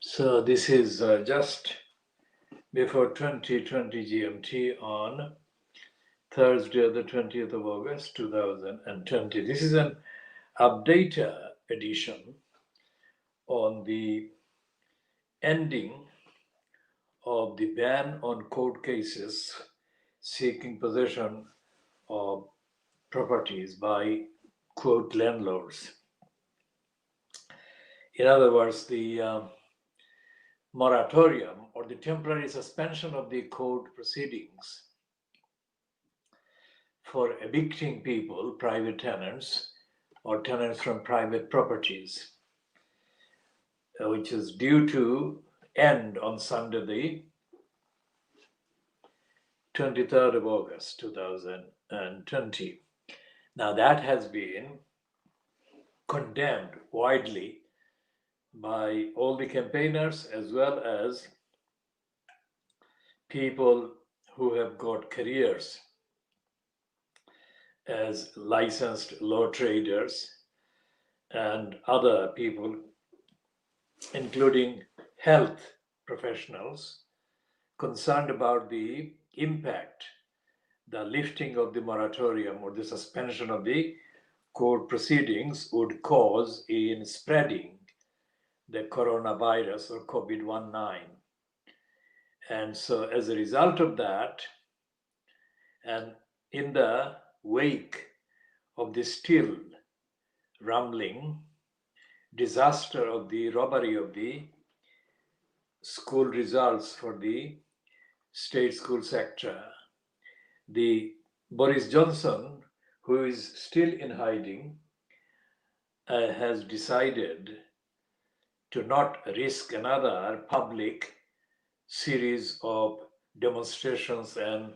So this is just before 2020 GMT on Thursday, the 20th of August, 2020. This is an updated edition on the ending of the ban on court cases seeking possession of properties by, quote, landlords. In other words, the moratorium or the temporary suspension of the court proceedings for evicting people, private tenants, or tenants from private properties, which is due to end on Sunday, the 23rd of August, 2020. Now, that has been condemned widely by all the campaigners as well as people who have got careers as licensed law traders and other people, including health professionals, concerned about the impact the lifting of the moratorium or the suspension of the court proceedings would cause in spreading the coronavirus or COVID-19. And so, as a result of that, and in the wake of the still rumbling disaster of the robbery of the school results for the state school sector, the Boris Johnson, who is still in hiding, has decided to not risk another public series of demonstrations and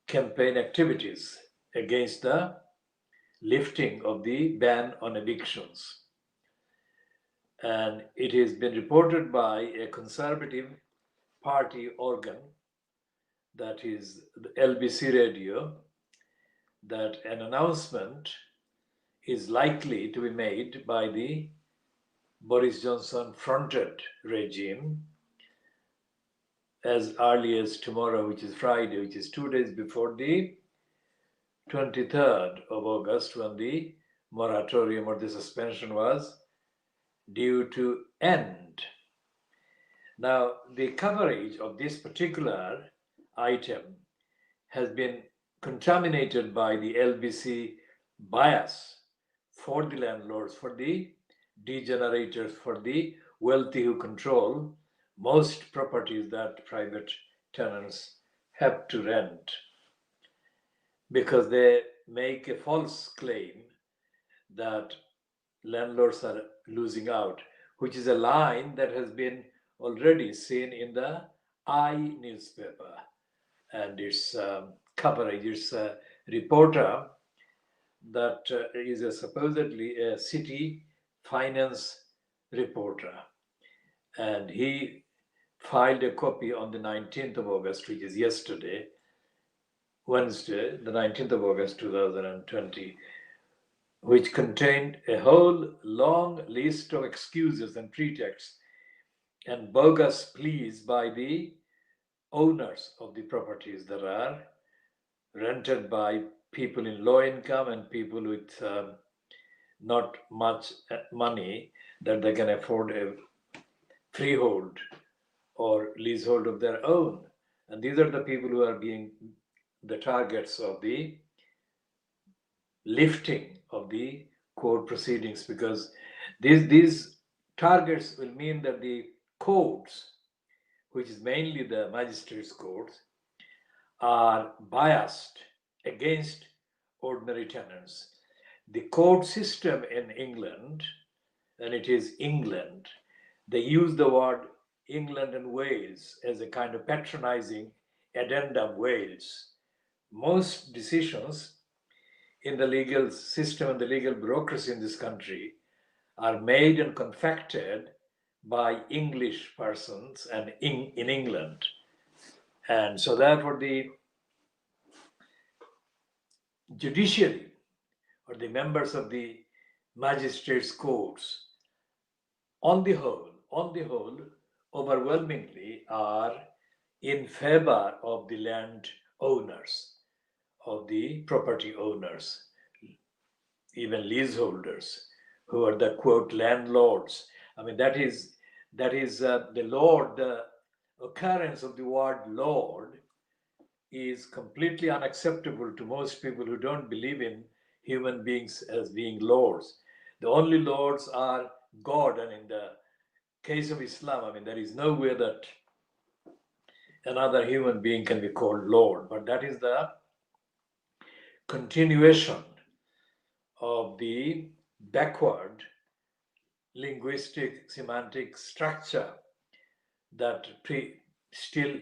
campaign activities against the lifting of the ban on evictions. And it has been reported by a conservative party organ, that is the LBC Radio, that an announcement is likely to be made by the Boris Johnson fronted regime as early as tomorrow, which is Friday, which is 2 days before the 23rd of August, when the moratorium or the suspension was due to end. Now, the coverage of this particular item has been contaminated by the LBC bias for the landlords, for the degenerators, for the wealthy who control most properties that private tenants have to rent, because they make a false claim that landlords are losing out, which is a line that has been already seen in the I newspaper and its coverage. Its reporter that is supposedly a city finance reporter, and he filed a copy on the 19th of August, which is yesterday, Wednesday, the 19th of August 2020, which contained a whole long list of excuses and pretexts and bogus pleas by the owners of the properties that are rented by people in low income and people with not much money that they can afford a freehold or leasehold of their own. And these are the people who are being the targets of the lifting of the court proceedings, because these targets will mean that the courts, which is mainly the magistrates' courts, are biased against ordinary tenants. The court system in England, and it is England, they use the word England and Wales as a kind of patronizing addendum Wales. Most decisions in the legal system and the legal bureaucracy in this country are made and confected by English persons and in England. And so therefore the judiciary or the members of the magistrates' courts on the whole, overwhelmingly are in favor of the land owners, of the property owners, even leaseholders, who are the quote landlords. I mean, that is the Lord. The occurrence of the word Lord is completely unacceptable to most people who don't believe in human beings as being lords. The only lords are God, and in the case of Islam, I mean, there is no way that another human being can be called Lord. But that is the continuation of the backward linguistic semantic structure that still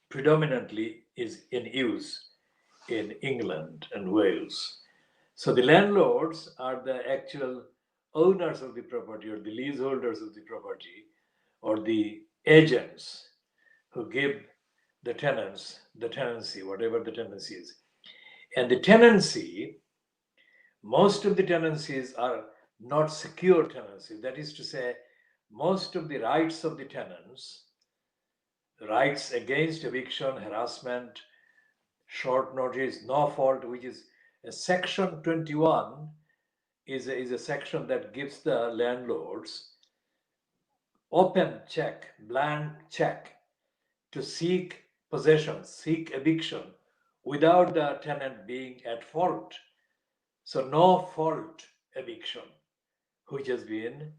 predominantly is in use in England and Wales. So the landlords are the actual owners of the property, or the leaseholders of the property, or the agents who give the tenants the tenancy, whatever the tenancy is. And the tenancy, most of the tenancies are not secure tenancy. That is to say, most of the rights of the tenants, rights against eviction, harassment, short notice, no fault, which is a section 21, is a section that gives the landlords open check, blank check to seek possession, seek eviction without the tenant being at fault. So no fault eviction, which has been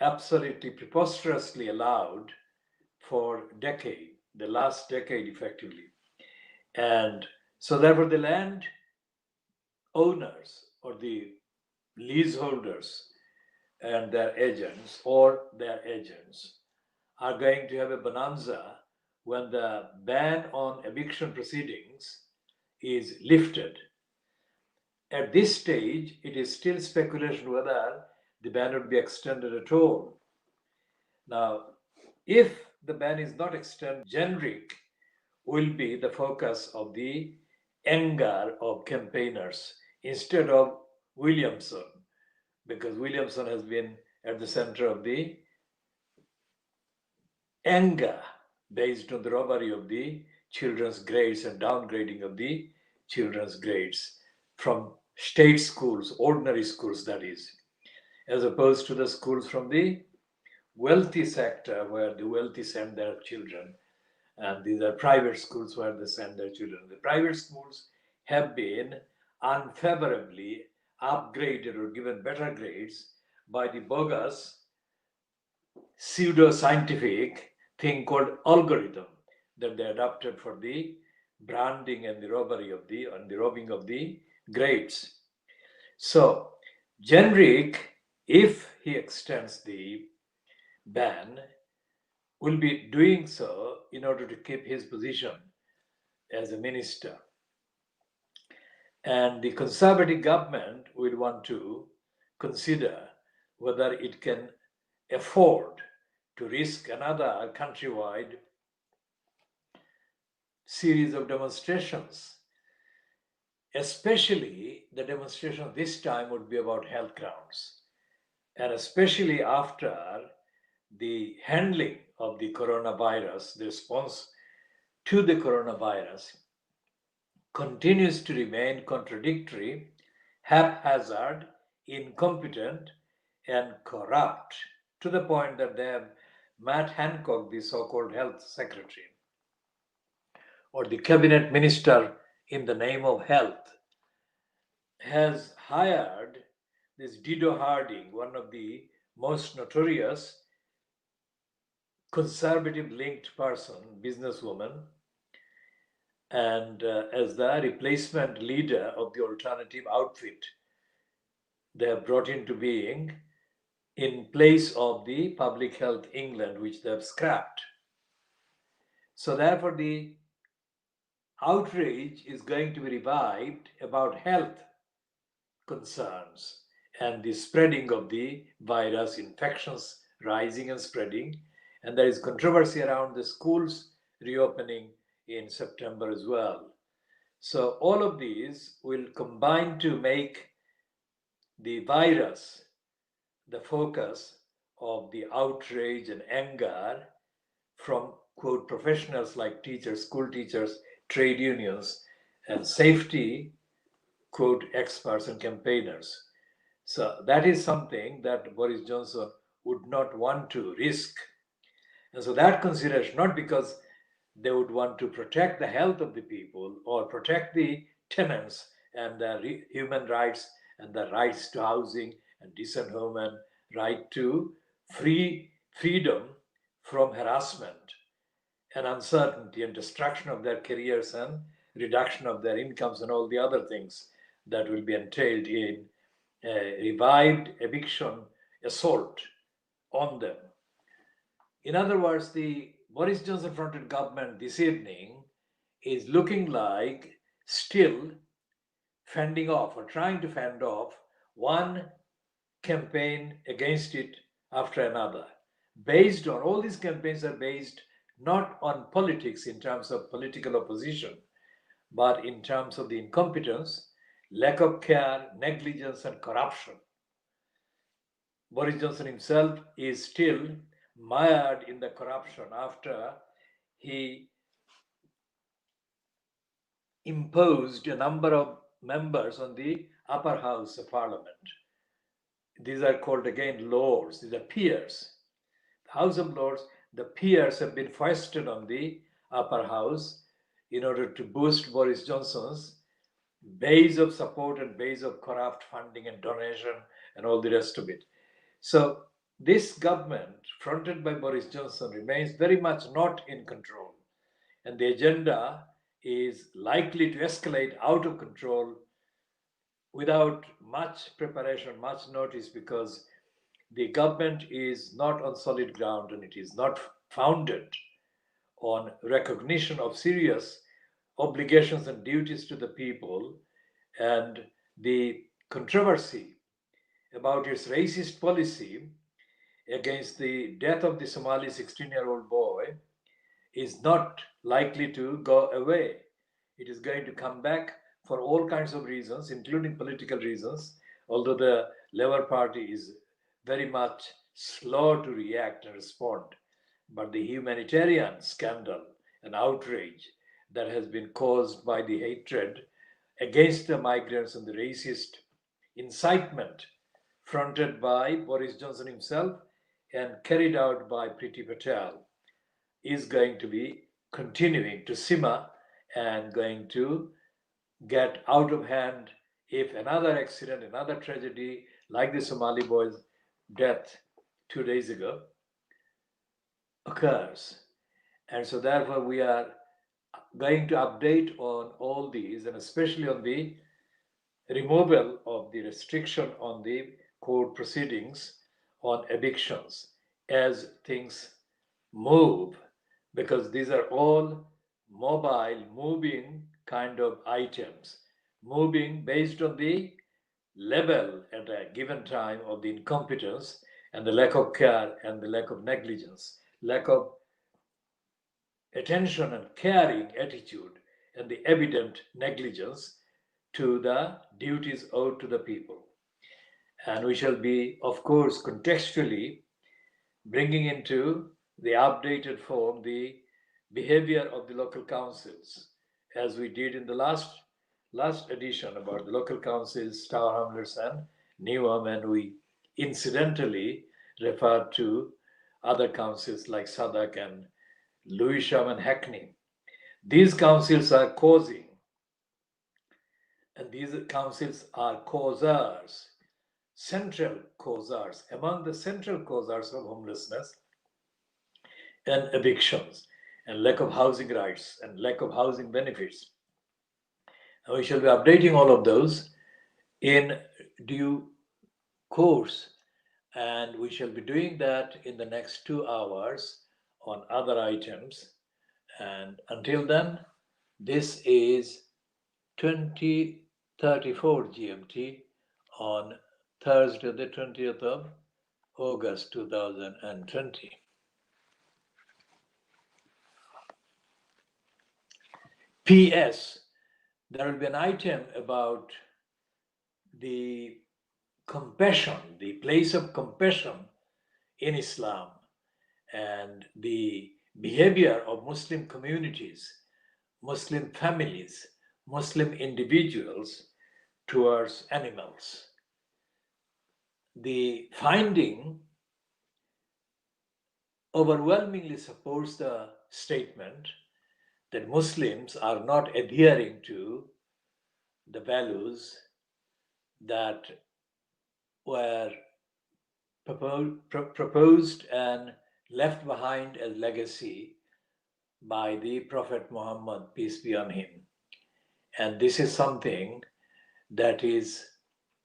absolutely preposterously allowed for decade, the last decade effectively. And so therefore the land owners or the leaseholders and their agents are going to have a bonanza when the ban on eviction proceedings is lifted. At this stage, it is still speculation whether the ban would be extended at all. Now, if the ban is not extended, Jenrick will be the focus of the anger of campaigners instead of Williamson, because Williamson has been at the center of the anger based on the robbery of the children's grades and downgrading of the children's grades from state schools, ordinary schools, that is, as opposed to the schools from the wealthy sector where the wealthy send their children, and these are private schools where they send their children. The private schools have been unfavorably upgraded or given better grades by the bogus pseudo-scientific thing called algorithm that they adopted for the branding and the robbery of the and the robbing of the grades. So Jenrick, if he extends the ban, will be doing so in order to keep his position as a minister. And the Conservative government will want to consider whether it can afford to risk another countrywide series of demonstrations. Especially the demonstration this time would be about health grounds, and especially after the handling of the coronavirus, the response to the coronavirus continues to remain contradictory, haphazard, incompetent, and corrupt, to the point that they have Matt Hancock, the so-called health secretary, or the cabinet minister in the name of health, has hired this Dido Harding, one of the most notorious conservative linked person, businesswoman, and as the replacement leader of the alternative outfit they have brought into being in place of the Public Health England, which they have scrapped. So therefore the outrage is going to be revived about health concerns and the spreading of the virus, infections rising and spreading, and there is controversy around the schools reopening in September as well. So all of these will combine to make the virus the focus of the outrage and anger from, quote, professionals like teachers, school teachers, trade unions, and safety, quote, experts and campaigners. So that is something that Boris Johnson would not want to risk. And so that consideration, not because they would want to protect the health of the people or protect the tenants and the human rights and the rights to housing and decent home and right to freedom from harassment and uncertainty and destruction of their careers and reduction of their incomes and all the other things that will be entailed in a revived eviction assault on them. In other words, the Boris Johnson fronted government this evening is looking like still fending off or trying to fend off one campaign against it after another. Based on all these campaigns are based not on politics in terms of political opposition, but in terms of the incompetence, lack of care, negligence, and corruption. Boris Johnson himself is still mired in the corruption after he imposed a number of members on the upper house of parliament. These are called again lords, these are peers. The House of Lords, the peers have been foisted on the upper house in order to boost Boris Johnson's base of support and base of corrupt funding and donation and all the rest of it. So this government, fronted by Boris Johnson, remains very much not in control. And the agenda is likely to escalate out of control without much preparation, much notice, because the government is not on solid ground and it is not founded on recognition of serious obligations and duties to the people, and the controversy about its racist policy against the death of the Somali 16-year-old boy is not likely to go away. It is going to come back for all kinds of reasons, including political reasons, although the Labour Party is very much slow to react and respond. But the humanitarian scandal and outrage that has been caused by the hatred against the migrants and the racist incitement fronted by Boris Johnson himself and carried out by Priti Patel is going to be continuing to simmer and going to get out of hand if another accident, another tragedy like the Somali boy's death 2 days ago occurs. And so therefore we are going to update on all these, and especially on the removal of the restriction on the court proceedings on evictions as things move, because these are all mobile, moving kind of items, moving based on the level at a given time of the incompetence and the lack of care and the lack of negligence, lack of attention and caring attitude, and the evident negligence to the duties owed to the people. And we shall be, of course, contextually bringing into the updated form the behavior of the local councils, as we did in the last edition about the local councils, Tower Hamlets and Newham, and we incidentally referred to other councils like Sadak and Lewisham and Hackney. These councils are causing, and these councils are causers, central causers, among the central causers of homelessness and evictions and lack of housing rights and lack of housing benefits. And we shall be updating all of those in due course, and we shall be doing that in the next 2 hours on other items. And until then, this is 2034 GMT on Thursday, the 20th of August 2020. P.S. There will be an item about the compassion, the place of compassion in Islam and the behavior of Muslim communities, Muslim families, Muslim individuals towards animals. The finding overwhelmingly supports the statement that Muslims are not adhering to the values that were proposed and left behind as legacy by the Prophet Muhammad, peace be on him. And this is something that is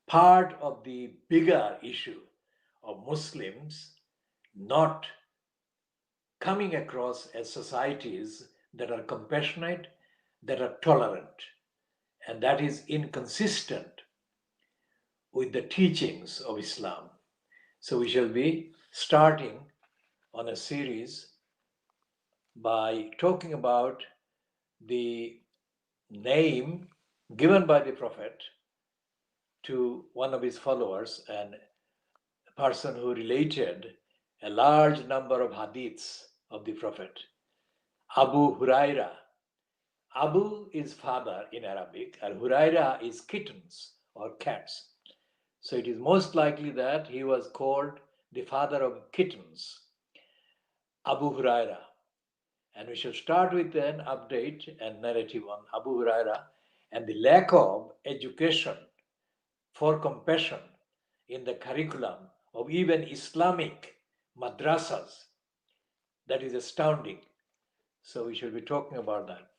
part of the bigger issue of Muslims not coming across as societies that are compassionate, that are tolerant, and that is inconsistent with the teachings of Islam. So we shall be starting on a series by talking about the name given by the Prophet to one of his followers, and a person who related a large number of hadiths of the Prophet, Abu Huraira. Abu is father in Arabic, and Huraira is kittens or cats. So it is most likely that he was called the father of kittens, Abu Huraira. And we shall start with an update and narrative on Abu Huraira and the lack of education for compassion in the curriculum of even Islamic madrasas. That is astounding. So we shall be talking about that.